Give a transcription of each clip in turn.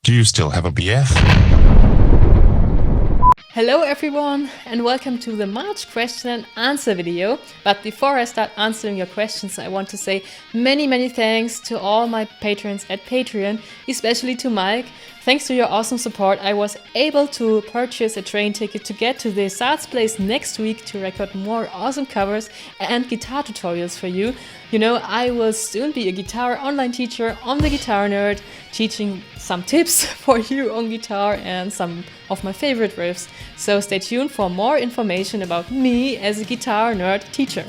Do you still have a BF? Hello everyone and welcome to the March question and answer video. But before I start answering your questions, I want to say many thanks to all my patrons at Patreon, especially to MAIK. Thanks to your awesome support, I was able to purchase a train ticket to get to the Saats place next week to record more awesome covers and guitar tutorials for you. You know, I will soon be a guitar online teacher on the Guitar Nerd, teaching some tips for you on guitar and some of my favorite riffs. So stay tuned for more information about me as a guitar nerd teacher.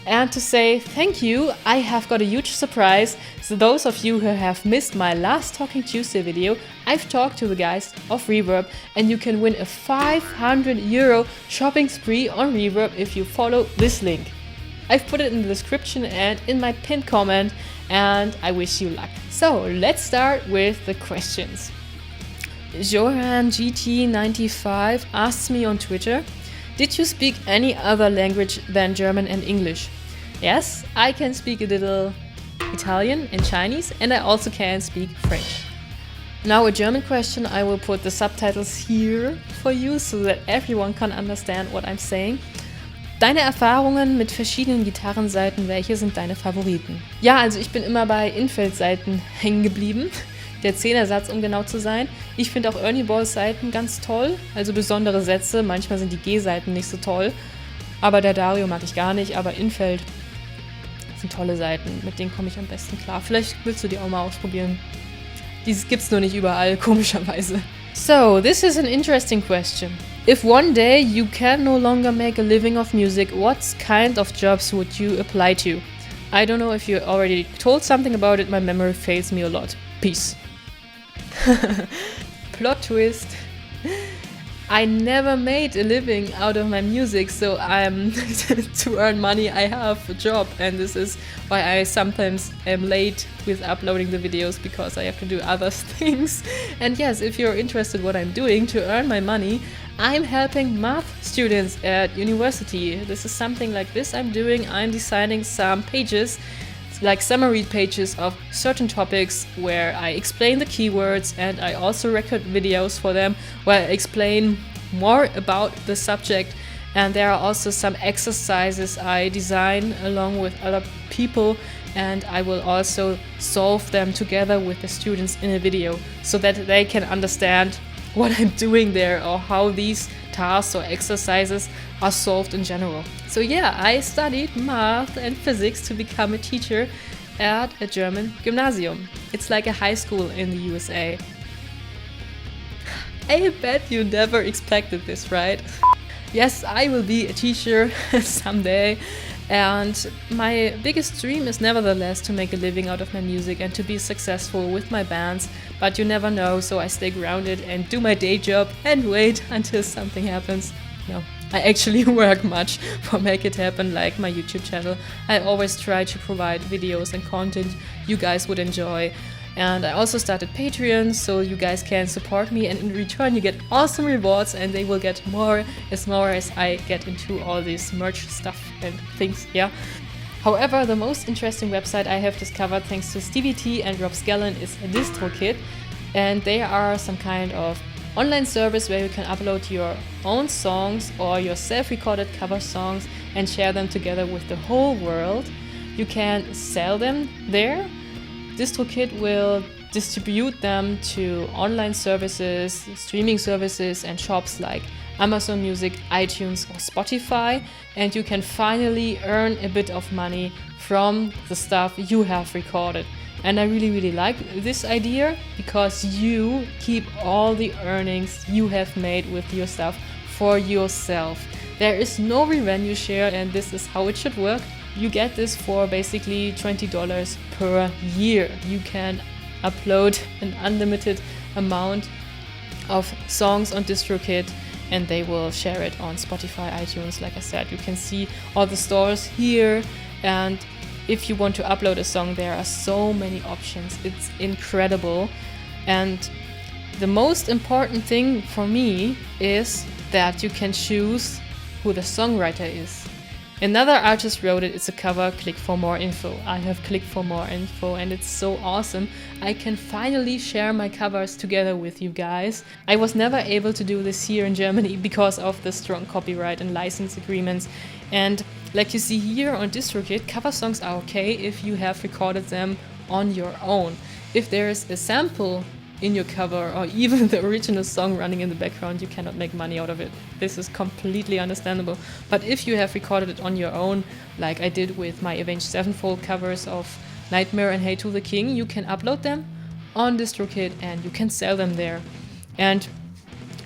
And to say thank you, I have got a huge surprise. So those of you who have missed my last Talking Tuesday video, I've talked to the guys of Reverb and you can win a €500 shopping spree on Reverb if you follow this link. I've put it in the description and in my pinned comment, and I wish you luck. So let's start with the questions. Johan GT95 asks me on Twitter, did you speak any other language than German and English? Yes, I can speak a little Italian and Chinese, and I also can speak French. Now a German question, I will put the subtitles here for you so that everyone can understand what I'm saying. Deine Erfahrungen mit verschiedenen Gitarrenseiten, welche sind deine Favoriten? Ja, also ich bin immer bei Infeld-Seiten hängen geblieben. Der 10er-Satz, um genau zu sein. Ich finde auch Ernie Balls Seiten ganz toll, also besondere Sätze. Manchmal sind die G-Seiten nicht so toll, aber der Dario mag ich gar nicht, aber Infeld sind tolle Seiten, mit denen komme ich am besten klar. Vielleicht willst du die auch mal ausprobieren. Dieses gibt's nur nicht überall, komischerweise. So, this is an interesting question. If one day you can no longer make a living of music, what kind of jobs would you apply to? I don't know if you already told something about it, my memory fails me a lot. Peace. Plot twist. I never made a living out of my music, so to earn money I have a job, and this is why I sometimes am late with uploading the videos because I have to do other things. And yes, if you're interested what I'm doing to earn my money, I'm helping math students at university. This is something like this I'm doing. I'm designing some pages, like summary pages of certain topics where I explain the keywords, and I also record videos for them where I explain more about the subject. And there are also some exercises I design along with other people, and I will also solve them together with the students in a video so that they can understand what I'm doing there or how these tasks or exercises are solved in general. So yeah, I studied math and physics to become a teacher at a German gymnasium. It's like a high school in the USA. I bet you never expected this, right? Yes, I will be a teacher someday, and my biggest dream is nevertheless to make a living out of my music and to be successful with my bands, but you never know, so I stay grounded and do my day job and wait until something happens. No, I actually work much for make it happen, like my YouTube channel. I always try to provide videos and content you guys would enjoy. And I also started Patreon, so you guys can support me, and in return you get awesome rewards, and they will get more as I get into all this merch stuff and things, yeah. However, the most interesting website I have discovered thanks to Stevie T and Rob Skellen is DistroKid, and they are some kind of online service where you can upload your own songs or your self-recorded cover songs and share them together with the whole world. You can sell them there. DistroKid will distribute them to online services, streaming services and shops like Amazon Music, iTunes or Spotify, and you can finally earn a bit of money from the stuff you have recorded. And I really like this idea because you keep all the earnings you have made with your stuff for yourself. There is no revenue share, and this is how it should work. You get this for basically $20 per year. You can upload an unlimited amount of songs on DistroKid and they will share it on Spotify, iTunes. Like I said, you can see all the stores here, and if you want to upload a song, there are so many options. It's incredible. And the most important thing for me is that you can choose who the songwriter is. Another artist wrote it, it's a cover, click for more info. I have clicked for more info and it's so awesome. I can finally share my covers together with you guys. I was never able to do this here in Germany because of the strong copyright and license agreements. And like you see here on DistroKid, cover songs are okay if you have recorded them on your own. If there's a sample in your cover or even the original song running in the background, you cannot make money out of it. This is completely understandable. But if you have recorded it on your own, like I did with my Avenged Sevenfold covers of Nightmare and Hey to the King, you can upload them on DistroKid and you can sell them there. And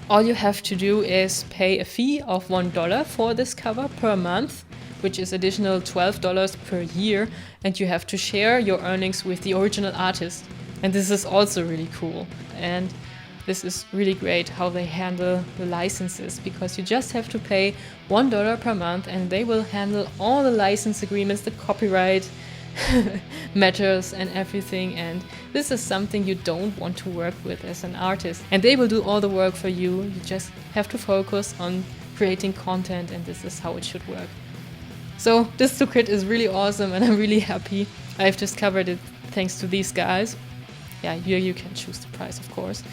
all you have to do is pay a fee of $1 for this cover per month, which is additional $12 per year, and you have to share your earnings with the original artist. And this is also really cool. And this is really great how they handle the licenses, because you just have to pay $1 per month and they will handle all the license agreements, the copyright matters and everything. And this is something you don't want to work with as an artist. And they will do all the work for you. You just have to focus on creating content, and this is how it should work. So DistroKid is really awesome and I'm really happy I've discovered it thanks to these guys. Yeah, here you can choose the price, of course.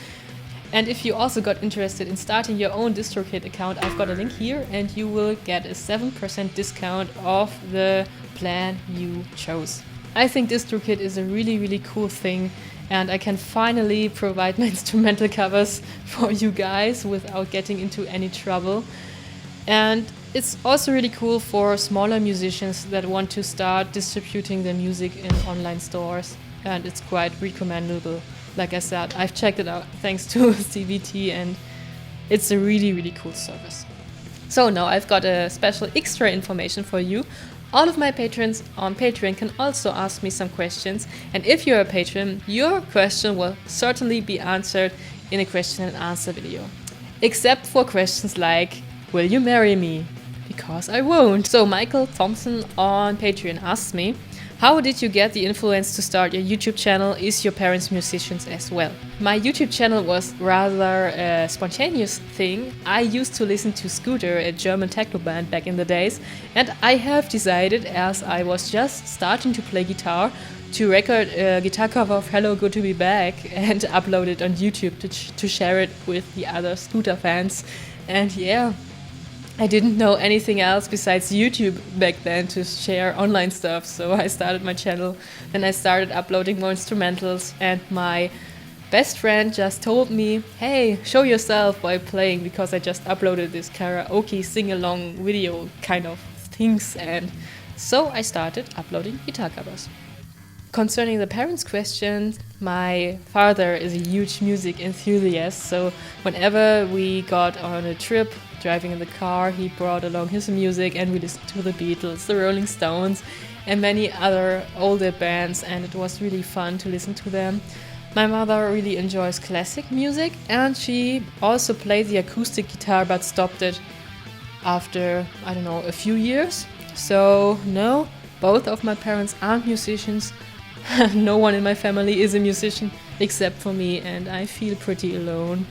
And if you also got interested in starting your own DistroKid account, I've got a link here and you will get a 7% discount off the plan you chose. I think DistroKid is a really, really cool thing, and I can finally provide my instrumental covers for you guys without getting into any trouble. And it's also really cool for smaller musicians that want to start distributing their music in online stores. And it's quite recommendable. Like I said, I've checked it out thanks to CVT and it's a really, really cool service. So now I've got a special extra information for you. All of my patrons on Patreon can also ask me some questions, and if you're a patron, your question will certainly be answered in a question and answer video. Except for questions like, will you marry me? Because I won't. So Michael Thompson on Patreon asked me, how did you get the influence to start your YouTube channel? Is your parents musicians as well? My YouTube channel was rather a spontaneous thing. I used to listen to Scooter, a German techno band back in the days, and I have decided, as I was just starting to play guitar, to record a guitar cover of Hello, Good to Be Back and upload it on YouTube to share it with the other Scooter fans. And yeah, I didn't know anything else besides YouTube back then to share online stuff, so I started my channel. Then I started uploading more instrumentals, and my best friend just told me, hey, show yourself while playing, because I just uploaded this karaoke sing-along video kind of things, and so I started uploading guitar covers. Concerning the parents' question, my father is a huge music enthusiast, so whenever we got on a trip, driving in the car, he brought along his music and we listened to the Beatles, the Rolling Stones and many other older bands, and it was really fun to listen to them. My mother really enjoys classic music and she also played the acoustic guitar but stopped it after, I don't know, a few years. So no, both of my parents aren't musicians. No one in my family is a musician except for me, and I feel pretty alone.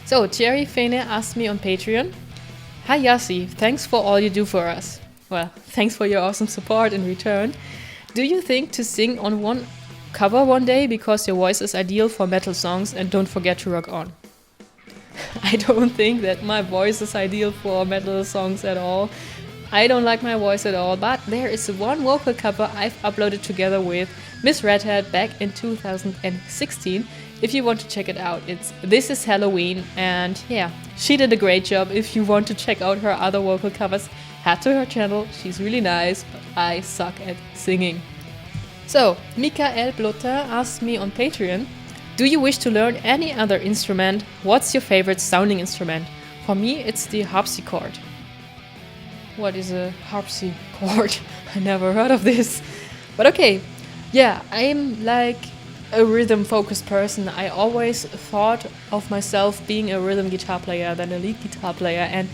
So, Jerry Fane asked me on Patreon, hi Jassy, thanks for all you do for us. Well, thanks for your awesome support in return. Do you think to sing on one cover one day because your voice is ideal for metal songs, and don't forget to rock on? I don't think that my voice is ideal for metal songs at all. I don't like my voice at all, but there is one vocal cover I've uploaded together with Miss Redhead back in 2016. If you want to check it out, it's This Is Halloween, and yeah, she did a great job. If you want to check out her other vocal covers, head to her channel. She's really nice, but I suck at singing. So, Mikael Blotter asked me on Patreon, do you wish to learn any other instrument? What's your favorite sounding instrument? For me, it's the harpsichord. What is a harpsichord? I never heard of this. But okay, yeah, I'm like a rhythm-focused person. I always thought of myself being a rhythm guitar player than a lead guitar player, and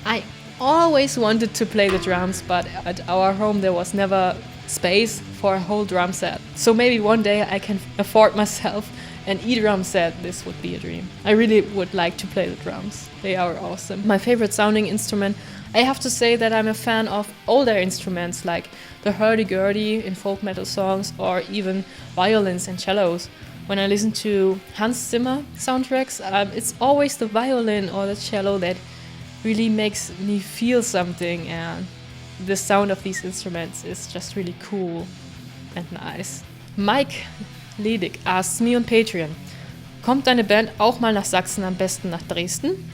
I always wanted to play the drums, but at our home there was never space for a whole drum set. So maybe one day I can afford myself and eDrum said this would be a dream. I really would like to play the drums. They are awesome. My favorite sounding instrument, I have to say that I'm a fan of older instruments like the hurdy-gurdy in folk metal songs, or even violins and cellos. When I listen to Hans Zimmer soundtracks, it's always the violin or the cello that really makes me feel something, and the sound of these instruments is just really cool and nice. MAIK Ledig asks me on Patreon, kommt deine Band auch mal nach Sachsen, am besten nach Dresden?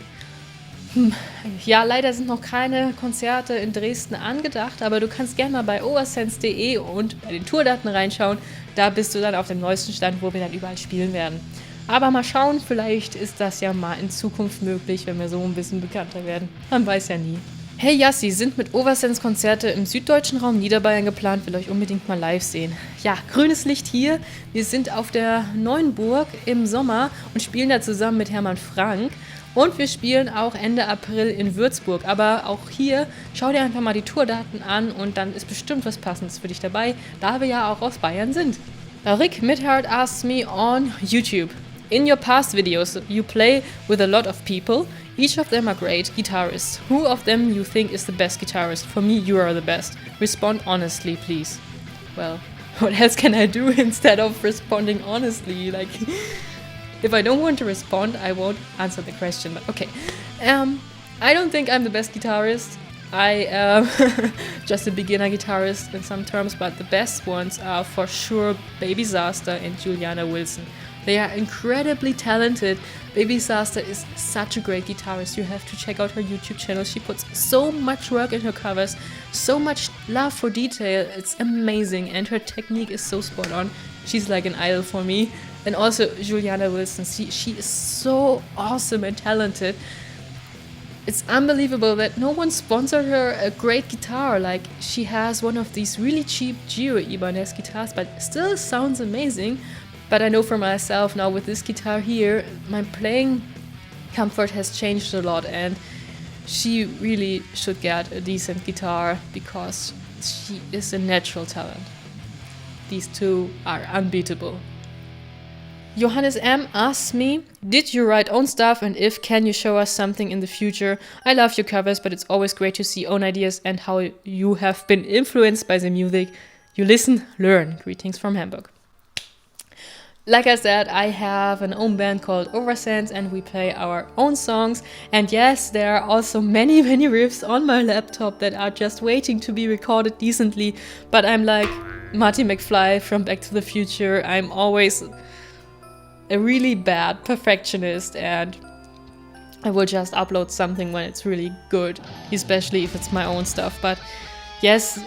Ja, leider sind noch keine Konzerte in Dresden angedacht, aber du kannst gerne mal bei oversense.de und bei den Tourdaten reinschauen. Da bist du dann auf dem neuesten Stand, wo wir dann überall spielen werden. Aber mal schauen, vielleicht ist das ja mal in Zukunft möglich, wenn wir so ein bisschen bekannter werden. Man weiß ja nie. Hey Jassy, sind mit Oversense Konzerte im süddeutschen Raum Niederbayern geplant, will euch unbedingt mal live sehen. Ja, grünes Licht hier. Wir sind auf der Neuenburg im Sommer und spielen da zusammen mit Hermann Frank. Und wir spielen auch Ende April in Würzburg. Aber auch hier, schau dir einfach mal die Tourdaten an und dann ist bestimmt was Passendes für dich dabei, da wir ja auch aus Bayern sind. Rick Midhart asks me on YouTube. In your past videos, you play with a lot of people. Each of them are great guitarists. Who of them you think is the best guitarist? For me, you are the best. Respond honestly, please. Well, what else can I do instead of responding honestly? Like, if I don't want to respond, I won't answer the question, but okay. I don't think I'm the best guitarist. I am just a beginner guitarist in some terms, but the best ones are for sure Baby Zaster and Juliana Wilson. They are incredibly talented. Baby Zaster is such a great guitarist. You have to check out her YouTube channel. She puts so much work in her covers, so much love for detail. It's amazing, and her technique is so spot on. She's like an idol for me. And also Juliana Wilson, she is so awesome and talented. It's unbelievable that no one sponsored her a great guitar. Like, she has one of these really cheap Gio Ibanez guitars, but still sounds amazing. But I know for myself now with this guitar here, my playing comfort has changed a lot, and she really should get a decent guitar because she is a natural talent. These two are unbeatable. Johannes M. asks me, did you write own stuff, and if, can you show us something in the future? I love your covers, but it's always great to see own ideas and how you have been influenced by the music you listen, learn. Greetings from Hamburg. Like I said, I have an own band called Oversense, and we play our own songs. And yes, there are also many riffs on my laptop that are just waiting to be recorded decently. But I'm like Marty McFly from Back to the Future. I'm always a really bad perfectionist, and I will just upload something when it's really good, especially if it's my own stuff. But yes,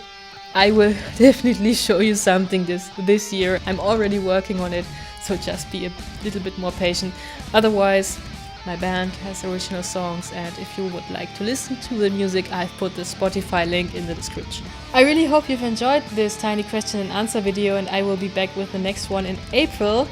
I will definitely show you something this year. I'm already working on it, so just be a little bit more patient. Otherwise, my band has original songs, and if you would like to listen to the music, I've put the Spotify link in the description. I really hope you've enjoyed this tiny question and answer video, and I will be back with the next one in April.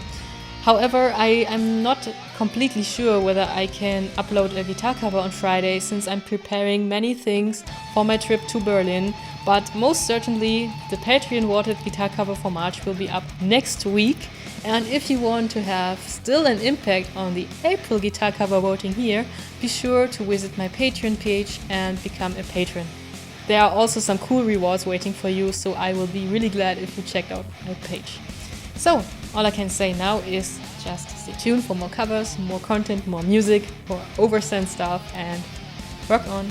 However, I'm not completely sure whether I can upload a guitar cover on Friday, since I'm preparing many things for my trip to Berlin. But most certainly, the Patreon voted guitar cover for March will be up next week. And if you want to have still an impact on the April guitar cover voting here, be sure to visit my Patreon page and become a patron. There are also some cool rewards waiting for you, so I will be really glad if you checked out my page. So, all I can say now is just stay tuned for more covers, more content, more music, more Oversense stuff, and rock on!